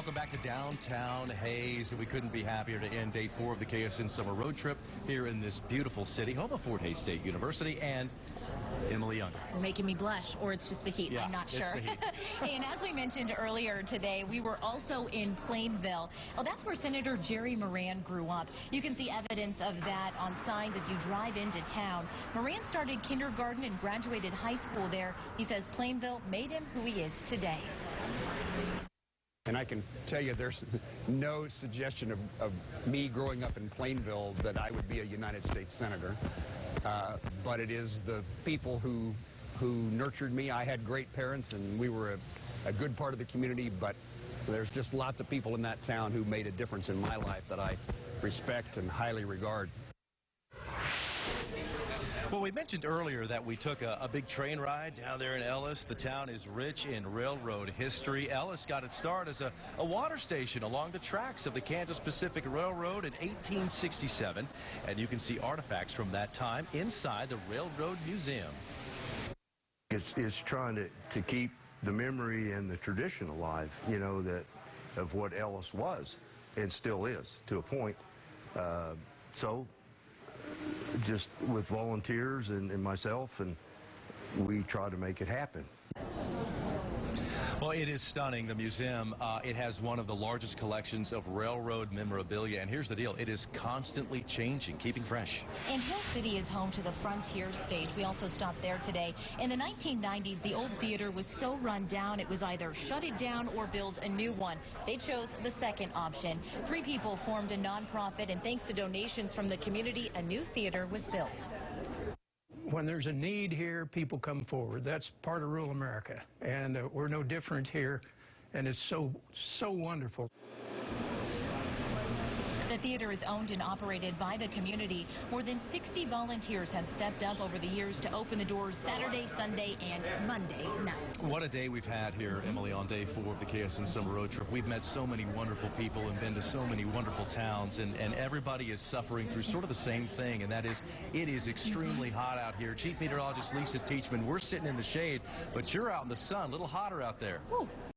Welcome back to downtown Hayes. We couldn't be happier to end day 4 of the KSN summer road trip here in this beautiful city, home of Fort Hays State University, and Emily Young. You're making me blush, or it's just the heat. Yeah, I'm not sure. It's the heat. And as we mentioned earlier today, we were also in Plainville. Well, that's where Senator Jerry Moran grew up. You can see evidence of that on signs as you drive into town. Moran started kindergarten and graduated high school there. He says Plainville made him who he is today. And I can tell you there's no suggestion of me growing up in Plainville that I would be a United States Senator. But it is the people who nurtured me. I had great parents, and we were a good part of the community, but there's just lots of people in that town who made a difference in my life that I respect and highly regard. Well, we mentioned earlier that we took a big train ride down there in Ellis. The town is rich in railroad history. Ellis got its start as a water station along the tracks of the Kansas Pacific Railroad in 1867. And you can see artifacts from that time inside the Railroad Museum. It's trying to keep the memory and the tradition alive, you know, of what Ellis was and still is to a point. So just with volunteers and myself, and we try to make it happen. Well, it is stunning, the museum. It has one of the largest collections of railroad memorabilia, and here's the deal. It is constantly changing, keeping fresh. And Hill City is home to the Frontier Stage. We also stopped there today. In the 1990s, the old theater was so run down, it was either shut it down or build a new one. They chose the second option. 3 people formed a nonprofit, and thanks to donations from the community, a new theater was built. When there's a need here, people come forward. That's part of rural America, and we're no different here, and it's so wonderful. The theater is owned and operated by the community. More than 60 volunteers have stepped up over the years to open the doors Saturday, Sunday, and Monday nights. What a day we've had here, Emily, on day 4 of the KSN summer road trip. We've met so many wonderful people and been to so many wonderful towns, and everybody is suffering through sort of the same thing, and that is it is extremely hot out here. Chief Meteorologist Lisa Teachman, we're sitting in the shade, but you're out in the sun, a little hotter out there. Ooh.